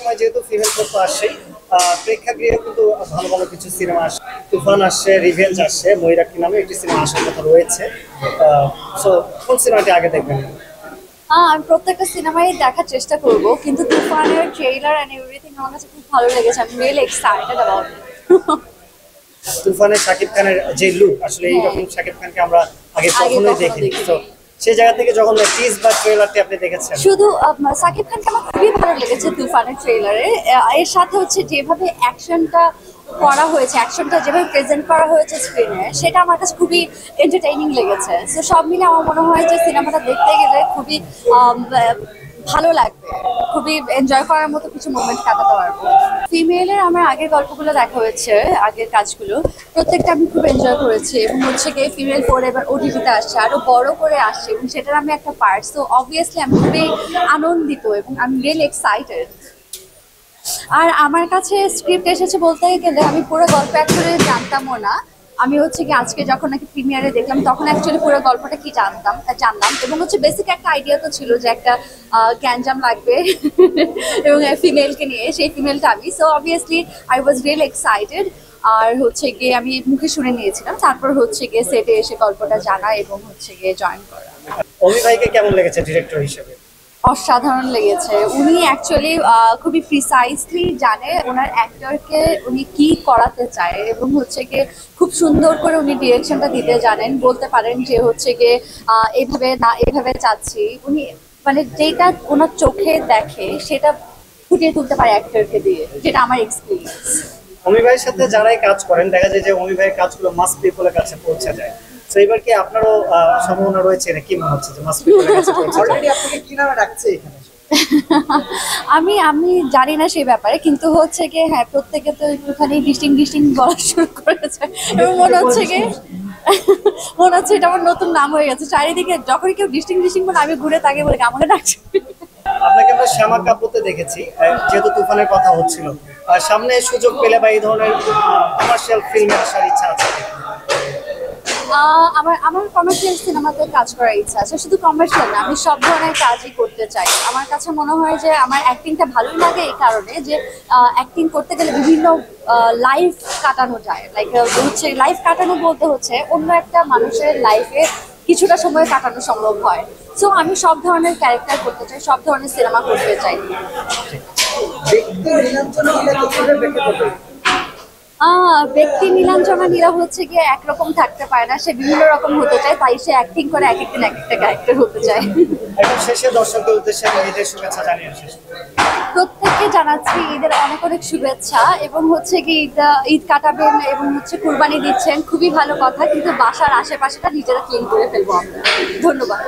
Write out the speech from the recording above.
সময় যেহেতু ফিমেল পক্ষ আসছে, প্রেক্ষাগৃহে কিন্তু ভালো ভালো কিছু সিনেমা আসছে। তুফান আসছে, রিভেঞ্জ আসছে, ময়ূরাক্ষী নামে একটি সিনেমা আসার কথা রয়েছে। সো কোন সিনেমাটি আগে দেখবেন? আমি প্রত্যেকটা সিনেমাই দেখার চেষ্টা করব, কিন্তু তুফানের ট্রেইলার এন্ড এভরিথিং আমার কাছে খুব ভালো লেগেছে। আমি রিয়েলি এক্সাইটেড অ্যাবাউট ইট। তুফানের শাকিব খানের যে লুক, আসলে এইরকম শাকিব খানকে আমরা আগে কখনোই দেখিনি। তো সেই জায়গা থেকে যখন টিজ বা ট্রেলারটি আপনি দেখেছেন, শুধু সাকিব খানকে আমার খুবই ভালো লেগেছে তুফানের ট্রেলারে। এর সাথে হচ্ছে যেভাবে অ্যাকশনটা করা হয়েছে, অ্যাকশনটা যেভাবে প্রেজেন্ট করা হয়েছে স্ক্রিনে, সেটা আমার কাছে খুবই এন্টারটেইনিং লেগেছে। সো সব মিলে আমার মনে হয় যে সিনেমাটা দেখতে গেলে খুবই ভালো লাগবে, খুবই এনজয় করার মতো কিছু মোমেন্ট কাটাতে পারবো। ফিমেলের আমার আগের গল্পগুলো দেখা হয়েছে, আগের কাজগুলো প্রত্যেকটা আমি খুব এনজয় করেছি। এবং হচ্ছে গিয়ে ফিমেল 4 এবার ওটিটিতে আসছে, আরো বড় করে আসছে, এবং সেটার আমি একটা পার্ট। সো অবভিয়াসলি আমি খুবই আনন্দিত এবং আমি রিয়েলি এক্সাইটেড। আর আমার কাছে স্ক্রিপ্ট এসেছে বলতে গেলে আমি পুরো গল্প অ্যাকচুয়ালি জানতামও না। আমি হচ্ছে কি আজকে যখন নাকি প্রিমিয়ারে দেখলাম তখন অ্যাকচুয়ালি পুরো গল্পটা কি জানলাম। এবং হচ্ছে বেসিক একটা আইডিয়া তো ছিল যে একটা গ্যাঞ্জাম লাগবে এবং ফিমেলকে নিয়ে, সেই ফিমেলটা আমি। So obviously I was really excited. আর হচ্ছে গিয়ে আমি মুখে শুনে নিয়েছিলাম, তারপর হচ্ছে গিয়ে সেটে এসে গল্পটা জানা এবং হচ্ছে গিয়ে জয়েন করা। অমি ভাইকে কেমন লেগেছে ডিরেক্টর হিসেবে? অসাধারণ লেগেছে। উনি অ্যাকচুয়ালি খুবই প্রিসাইসলি জানে ওনার অ্যাক্টরকে উনি কি করাতে চায়, এবং হচ্ছে গিয়ে খুব সুন্দর করে উনি ডিরেকশনটা দিতে জানেন। বলতে পারেন যে হচ্ছে গিয়ে এভাবে না এভাবে চাচ্ছি, উনি মানে যেটা ওনার চোখে দেখে সেটা ফুটিয়ে তুলতে পারে অ্যাক্টরকে দিয়ে, যেটা আমার এক্সপিরিয়েন্স। অমি ভাইয়ের সাথে যারাই কাজ করেন দেখা যায় যে অমি ভাইয়ের কাজগুলো মাস পিপলের কাছে পৌঁছে যায়। তো এবার কি আপনারও সম্ভাবনা রয়েছে, না কি মনে হচ্ছে যে মাস পিপলের কাছে পৌঁছে যায়? অলরেডি আপনাকে কি নামে ডাকছে এখানে? আমি জানি না সেই ব্যাপারে, কিন্তু হচ্ছে গিয়ে হ্যাঁ, প্রত্যেকে তো একটুখানি ডিস্টিং বলা শুরু করেছে, এবং মনে হচ্ছে এটা আমার নতুন নাম হয়ে গেছে। চারিদিকে যখনই কেউ ডিস্টিং বলে আমি ঘুরে তাকে বলি আমাকে ডাকছে। আপনাকে আমরা শ্যামা কাপুরতে দেখেছি, যেহেতু তুফানের কথা হচ্ছিল, সামনে সুযোগ পেলে বা এই ধরনের কমার্শিয়াল ফিল্মে আসার ইচ্ছা আছে? আমার কমার্শিয়াল সিনেমাতে কাজ করার ইচ্ছা আছে। শুধু কমার্শিয়াল না, আমি সব ধরনের কাজই করতে চাই। আমার কাছে মনে হয় যে আমার অ্যাক্টিংটা ভালোই লাগে এই কারণে যে অ্যাক্টিং করতে গেলে বিভিন্ন লাইফ কাটানো যায়। লাইক হচ্ছে লাইফ কাটানো বলতে হচ্ছে অন্য একটা মানুষের লাইফে কিছুটা সময় কাটানো সম্ভব হয়। সো আমি সব ধরনের ক্যারেক্টার করতে চাই, সব ধরনের সিনেমা করতে চাই। ব্যক্তি নীলাঞ্জনা নীরব হচ্ছে গিয়ে একরকম থাকতে পারে না, সে বিভিন্ন রকম হতে চায়, তাই সে অ্যাক্টিং করে এক একদিন এক একটা ক্যারেক্টার হতে চায়। এখন শেষে দর্শকদের উদ্দেশ্যে ঈদের শুভেচ্ছা জানিয়ে শেষ। প্রত্যেককে জানাচ্ছি ঈদের অনেক অনেক শুভেচ্ছা, এবং হচ্ছে কি ঈদ কাটাবেন এবং হচ্ছে কুরবানি দিচ্ছেন, খুবই ভালো কথা, কিন্তু বাসার আশেপাশেটা নিজেরা ক্লিন করে ফেলবো আমরা। ধন্যবাদ।